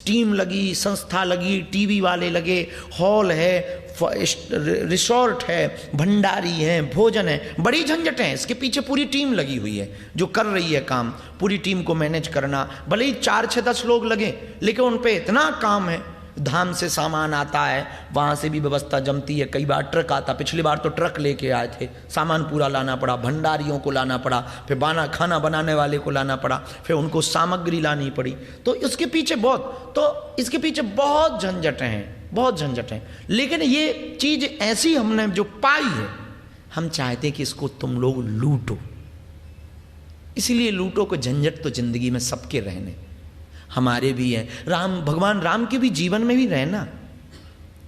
Team लगी, संस्था लगी, टीवी वाले लगे, हॉल है, रिसोर्ट है, भंडारी है, भोजन है, बड़ी झंझट है। इसके पीछे पूरी टीम लगी हुई है जो कर रही है काम। पूरी टीम को मैनेज करना, भले ही 4-6-10 लोग लगे, लेकिन उन पे इतना काम है। धाम से सामान आता है, वहाँ से भी व्यवस्था जमती है। कई बार ट्रक आता, पिछली बार तो ट्रक लेके आए थे, सामान पूरा लाना पड़ा, भंडारियों को लाना पड़ा, फिर खाना बनाने वाले को लाना पड़ा, फिर उनको सामग्री लानी पड़ी। तो इसके पीछे इसके पीछे बहुत झंझट हैं, बहुत झंझट हैं। लेकिन ये चीज़ ऐसी हमने जो पाई है, हम चाहते कि इसको तुम लोग लूटो, इसलिए लूटो को। झंझट तो जिंदगी में सबके रहने, हमारे भी हैं। भगवान राम के भी जीवन में भी रहे ना,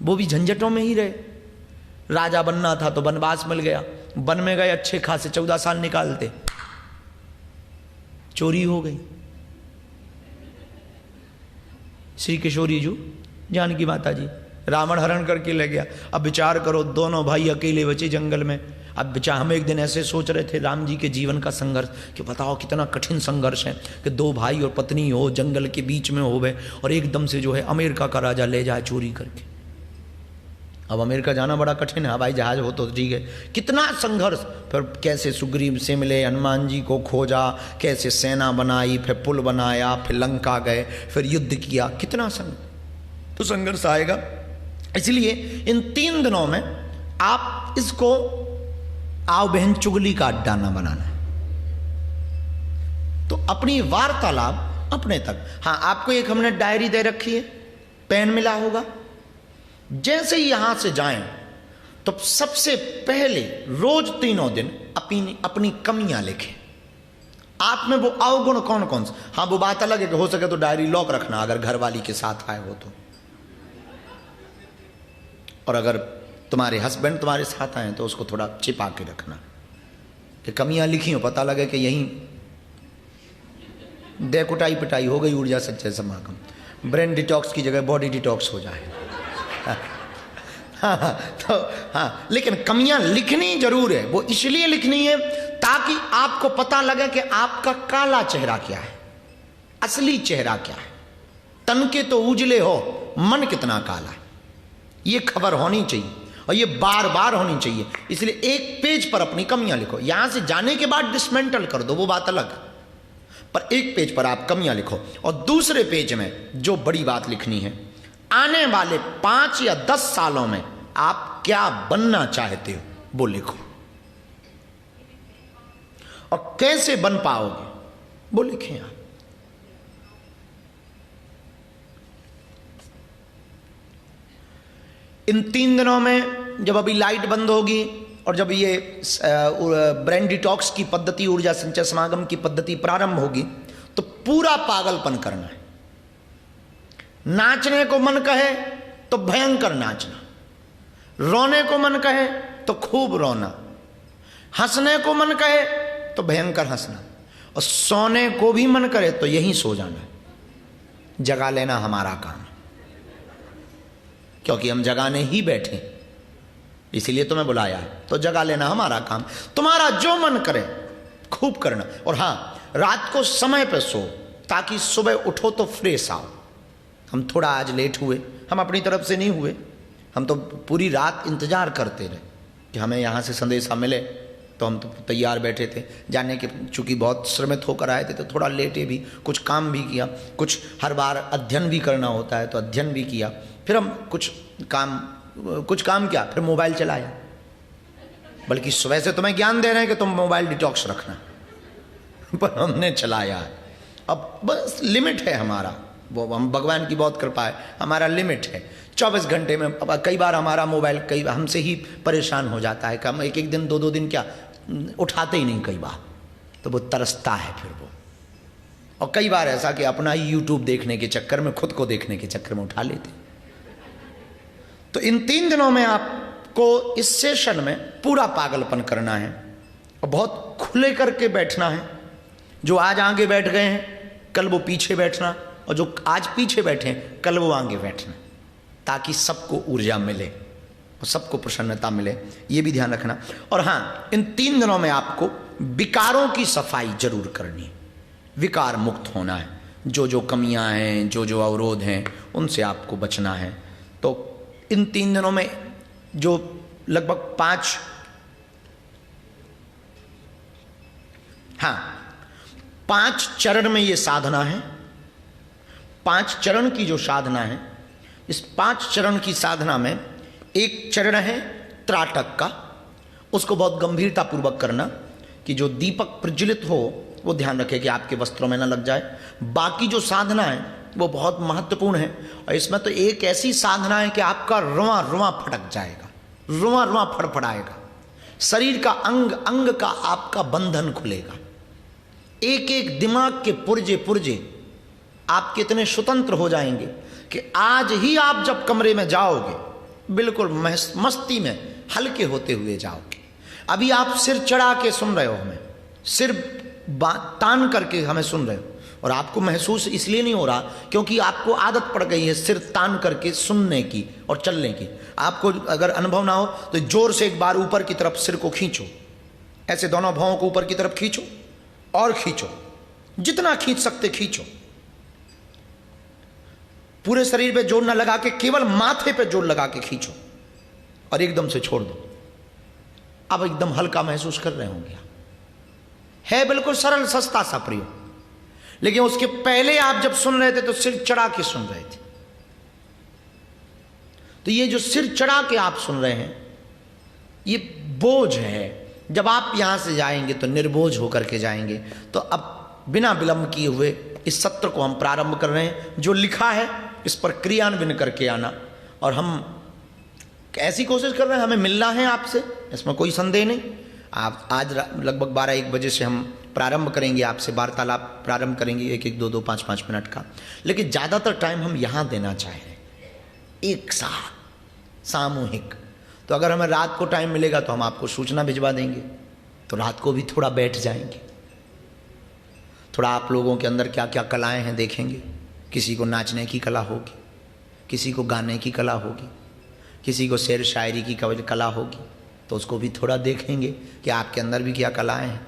वो भी झंझटों में ही रहे। राजा बनना था तो वनवास मिल गया, वन में गए, अच्छे खासे 14 साल निकालते, चोरी हो गई। श्री किशोरी जी, जानकी माता जी, रावण हरण करके ले गया। अब विचार करो, दोनों भाई अकेले बचे जंगल में। अब विचार, हम एक दिन ऐसे सोच रहे थे राम जी के जीवन का संघर्ष, कि बताओ कितना कठिन संघर्ष है कि 2 भाई और पत्नी हो, जंगल के बीच में हो गए, और एकदम से जो है अमेरिका का राजा ले जाए चोरी करके। अब अमेरिका जाना बड़ा कठिन है, हवाई जहाज हो तो ठीक है, कितना संघर्ष। फिर कैसे सुग्रीव से मिले, हनुमान जी को खोजा, कैसे सेना बनाई, फिर पुल बनाया, फिर लंका गए, फिर युद्ध किया, कितना संघर्ष आएगा। इसलिए इन 3 दिनों में आप इसको आओ बहन चुगली का अड्डा ना बनाना। तो अपनी वार्तालाप अपने तक। हाँ, आपको एक हमने डायरी दे रखी है, पेन मिला होगा। जैसे ही यहां से जाएं तो सबसे पहले रोज 3 दिन अपनी कमियां लिखें। आप में वो अवगुण कौन कौन से। हाँ, वो बात अलग है कि हो सके तो डायरी लॉक रखना अगर घर वाली के साथ आए हो तो, और अगर तुम्हारे हस्बैंड तुम्हारे साथ आए तो उसको थोड़ा छिपा के रखना कि कमियां लिखी हो, पता लगे कि यहीं कुटाई पिटाई हो गई, ऊर्जा संचय समागम, ब्रेन डिटॉक्स की जगह बॉडी डिटॉक्स हो जाए। हाँ, तो हाँ, लेकिन कमियां लिखनी जरूर है। वो इसलिए लिखनी है ताकि आपको पता लगे कि आपका काला चेहरा क्या है, असली चेहरा क्या है। तन के तो उजले हो, मन कितना काला है, ये खबर होनी चाहिए, और ये बार बार होनी चाहिए। इसलिए एक पेज पर अपनी कमियां लिखो। यहां से जाने के बाद डिसमेंटल कर दो, वो बात अलग, पर एक पेज पर आप कमियां लिखो। और दूसरे पेज में जो बड़ी बात लिखनी है, आने वाले 5 या 10 सालों में आप क्या बनना चाहते हो वो लिखो, और कैसे बन पाओगे वो लिखें आप। इन 3 दिनों में जब अभी लाइट बंद होगी और जब ये ब्रेन डिटॉक्स की पद्धति, ऊर्जा संचय समागम की पद्धति प्रारंभ होगी, तो पूरा पागलपन करना है। नाचने को मन कहे तो भयंकर नाचना, रोने को मन कहे तो खूब रोना, हंसने को मन कहे तो भयंकर हंसना, और सोने को भी मन करे तो यहीं सो जाना। जगा लेना हमारा काम, क्योंकि हम जगाने ही बैठे, इसीलिए तुम्हें बुलाया है। तो जगा लेना हमारा काम, तुम्हारा जो मन करे खूब करना। और हाँ, रात को समय पे सो ताकि सुबह उठो तो फ्रेश आओ। हम थोड़ा आज लेट हुए, हम अपनी तरफ से नहीं हुए, हम तो पूरी रात इंतजार करते रहे कि हमें यहाँ से संदेशा मिले, तो हम तो तैयार बैठे थे जाने के। चूँकि बहुत श्रमित होकर आए थे तो थोड़ा लेटे भी, कुछ काम भी किया, कुछ हर बार अध्ययन भी करना होता है तो अध्ययन भी किया। फिर हम कुछ काम किया, फिर मोबाइल चलाया। बल्कि सुबह से तुम्हें ज्ञान दे रहे हैं कि तुम मोबाइल डिटॉक्स रखना, पर हमने चलाया है। अब बस लिमिट है हमारा, वो हम भगवान की बहुत कृपा है, हमारा लिमिट है 24 घंटे में। अब कई बार हमारा मोबाइल कई हमसे ही परेशान हो जाता है कि हम एक दिन 2 दिन क्या उठाते ही नहीं कई बार, तो वो तरसता है फिर वो। और कई बार ऐसा कि अपना ही यूट्यूब देखने के चक्कर में, खुद को देखने के चक्कर में उठा लेते। तो इन 3 दिनों में आपको इस सेशन में पूरा पागलपन करना है और बहुत खुले करके बैठना है। जो आज आगे बैठ गए हैं कल वो पीछे बैठना, और जो आज पीछे बैठे हैं कल वो आगे बैठना, ताकि सबको ऊर्जा मिले और सबको प्रसन्नता मिले, ये भी ध्यान रखना। और हाँ, इन 3 दिनों में आपको विकारों की सफाई जरूर करनी है, विकार मुक्त होना है। जो जो कमियां हैं, जो जो अवरोध हैं, उनसे आपको बचना है। तो इन 3 दिनों में जो लगभग 5 चरण में ये साधना है। 5 चरण की जो साधना है, इस 5 चरण की साधना में एक चरण है त्राटक का, उसको बहुत गंभीरता पूर्वक करना कि जो दीपक प्रज्वलित हो वो ध्यान रखे कि आपके वस्त्रों में ना लग जाए। बाकी जो साधना है वो बहुत महत्वपूर्ण है, और इसमें तो एक ऐसी साधना है कि आपका रुआ रुआ फटक जाएगा, रुआ रुआ फड़फड़ाएगा, शरीर का अंग अंग का आपका बंधन खुलेगा, एक एक दिमाग के पुर्जे पुर्जे आपके इतने स्वतंत्र हो जाएंगे कि आज ही आप जब कमरे में जाओगे बिल्कुल मस्ती में हल्के होते हुए जाओगे। अभी आप सिर चढ़ा के सुन रहे हो, हमें सिर तान करके हमें सुन रहे हो, और आपको महसूस इसलिए नहीं हो रहा क्योंकि आपको आदत पड़ गई है सिर तान करके सुनने की और चलने की। आपको अगर अनुभव ना हो तो जोर से एक बार ऊपर की तरफ सिर को खींचो, ऐसे दोनों भौं को ऊपर की तरफ खींचो और खींचो, जितना खींच सकते खींचो। पूरे शरीर पे जोर न लगा के केवल माथे पे जोर लगा के खींचो और एकदम से छोड़ दो। अब एकदम हल्का महसूस कर रहे होंगे। है बिल्कुल सरल सस्ता सा प्रयोग, लेकिन उसके पहले आप जब सुन रहे थे तो सिर चढ़ा के सुन रहे थे। तो ये जो सिर चढ़ा के आप सुन रहे हैं ये बोझ है। जब आप यहां से जाएंगे तो निर्बोझ होकर के जाएंगे। तो अब बिना विलंब किए हुए इस सत्र को हम प्रारंभ कर रहे हैं। जो लिखा है इस पर क्रियान्वयन करके आना, और हम ऐसी कोशिश कर रहे हैं, हमें मिलना है आपसे, इसमें कोई संदेह नहीं। आप आज लगभग 12-1 बजे से हम प्रारंभ करेंगे, आपसे वार्तालाप प्रारंभ करेंगे, 1-1, 2-2, 5-5 मिनट का। लेकिन ज़्यादातर टाइम हम यहाँ देना चाहें, एक साथ सामूहिक। तो अगर हमें रात को टाइम मिलेगा तो हम आपको सूचना भिजवा देंगे, तो रात को भी थोड़ा बैठ जाएंगे, थोड़ा आप लोगों के अंदर क्या क्या कलाएं हैं देखेंगे। किसी को नाचने की कला होगी, किसी को गाने की कला होगी, किसी को शेर शायरी की कला होगी, तो उसको भी थोड़ा देखेंगे कि आपके अंदर भी क्या कलाएं हैं।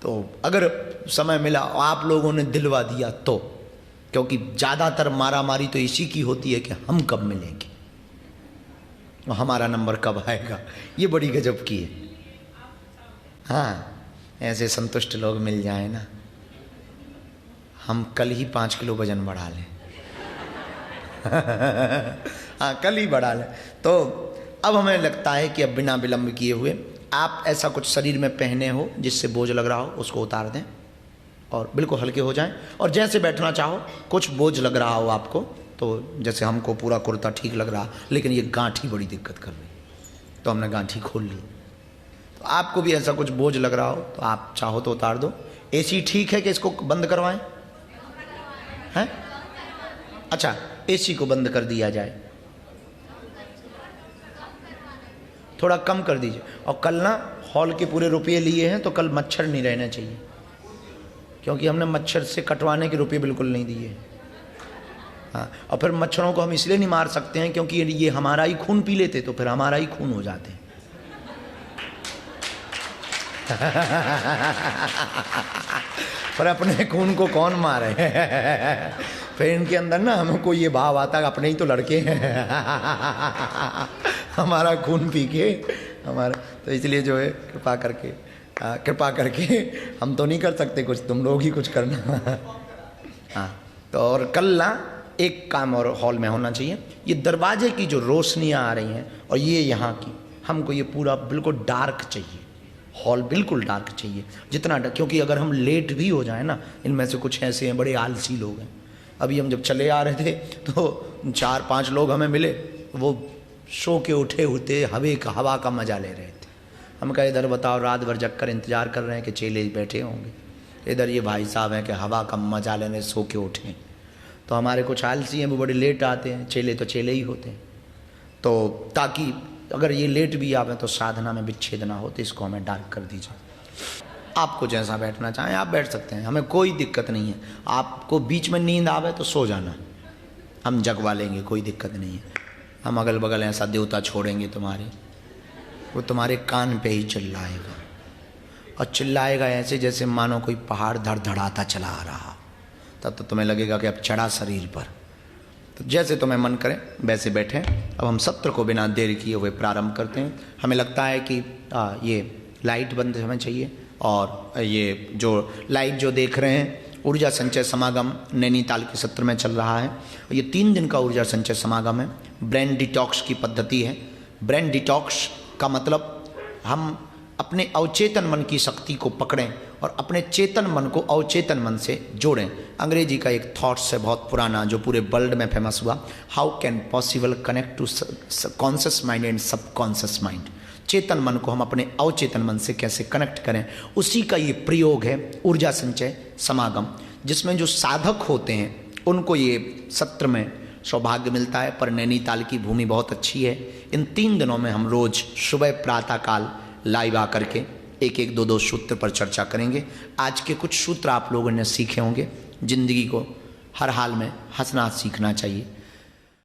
तो अगर समय मिला और आप लोगों ने दिलवा दिया तो, क्योंकि ज़्यादातर मारामारी तो इसी की होती है कि हम कब मिलेंगे और हमारा नंबर कब आएगा, ये बड़ी गजब की है। हाँ, ऐसे संतुष्ट लोग मिल जाए ना, हम कल ही 5 किलो वजन बढ़ा लें। हाँ, कल ही बढ़ा लें। तो अब हमें लगता है कि अब बिना विलंब किए हुए आप ऐसा कुछ शरीर में पहने हो जिससे बोझ लग रहा हो, उसको उतार दें और बिल्कुल हल्के हो जाएं। और जैसे बैठना चाहो, कुछ बोझ लग रहा हो आपको, तो जैसे हमको पूरा कुर्ता ठीक लग रहा, लेकिन ये गांठी बड़ी दिक्कत कर रही, तो हमने गांठी खोल ली। तो आपको भी ऐसा कुछ बोझ लग रहा हो तो आप चाहो तो उतार दो। एसी ठीक है कि इसको बंद करवाएं? हैं? अच्छा, एसी को बंद कर दिया जाए, थोड़ा कम कर दीजिए। और कल ना हॉल के पूरे रुपये लिए हैं, तो कल मच्छर नहीं रहना चाहिए, क्योंकि हमने मच्छर से कटवाने के रुपये बिल्कुल नहीं दिए। हाँ, और फिर मच्छरों को हम इसलिए नहीं मार सकते हैं क्योंकि ये हमारा ही खून पी लेते, तो फिर हमारा ही खून हो जाते। पर अपने खून को कौन मारे? फिर इनके अंदर ना हमको ये भाव आता है अपने ही तो लड़के हैं, हमारा खून पी के हमारा। तो इसलिए जो है कृपा करके हम तो नहीं कर सकते कुछ, तुम लोग ही कुछ करना। हाँ, तो और कल ना एक काम और हॉल में होना चाहिए, ये दरवाजे की जो रोशनियाँ आ रही हैं और ये यहाँ की, हमको ये पूरा बिल्कुल डार्क चाहिए, हॉल बिल्कुल डार्क चाहिए जितना, क्योंकि अगर हम लेट भी हो जाए ना, इनमें से कुछ ऐसे हैं बड़े आलसी लोग हैं। अभी हम जब चले आ रहे थे तो 4-5 लोग हमें मिले, वो सो के उठे होते हवा का मजा ले रहे थे। हम कहे इधर बताओ, रात भर जग कर इंतजार कर रहे हैं कि चेले बैठे होंगे, इधर ये भाई साहब हैं कि हवा का मजा लेने सो के उठे। तो हमारे कुछ आलसी हैं, वो बड़े लेट आते हैं, चेले तो चेले ही होते हैं। तो ताकि अगर ये लेट भी आवे तो साधना में विच्छेद ना हो, तो इसको हमें डार्क कर दीजिए। आपको जैसा बैठना चाहें आप बैठ सकते हैं, हमें कोई दिक्कत नहीं है। आपको बीच में नींद आवे तो सो जाना, हम जगवा लेंगे, कोई दिक्कत नहीं है। हम अगल बगल ऐसा देवता छोड़ेंगे तुम्हारे, वो तुम्हारे कान पे ही चिल्लाएगा, और चिल्लाएगा ऐसे जैसे मानो कोई पहाड़ धड़धड़ाता चला आ रहा। तब तो तुम्हें लगेगा कि अब चढ़ा शरीर पर। तो जैसे तुम्हें मन करे वैसे बैठें। अब हम सत्र को बिना देर किए हुए प्रारंभ करते हैं। हमें लगता है कि ये लाइट बंद होना चाहिए, और ये जो लाइट जो देख रहे हैं, ऊर्जा संचय समागम नैनीताल के सत्र में चल रहा है। ये 3 दिन का ऊर्जा संचय समागम है। ब्रेन डिटॉक्स की पद्धति है। ब्रेन डिटॉक्स का मतलब हम अपने अवचेतन मन की शक्ति को पकड़ें और अपने चेतन मन को अवचेतन मन से जोड़ें। अंग्रेजी का एक थॉट्स है बहुत पुराना, जो पूरे वर्ल्ड में फेमस हुआ, how can possible connect to conscious mind and subconscious mind. चेतन मन को हम अपने अवचेतन मन से कैसे कनेक्ट करें, उसी का ये प्रयोग है ऊर्जा संचय समागम, जिसमें जो साधक होते हैं उनको ये सत्र में सौभाग्य मिलता है। पर नैनीताल की भूमि बहुत अच्छी है। इन 3 दिनों में हम रोज सुबह प्रातःकाल लाइव आकर के 1-1, 2-2 सूत्र पर चर्चा करेंगे। आज के कुछ सूत्र आप लोगों ने सीखे होंगे। जिंदगी को हर हाल में हंसना सीखना चाहिए।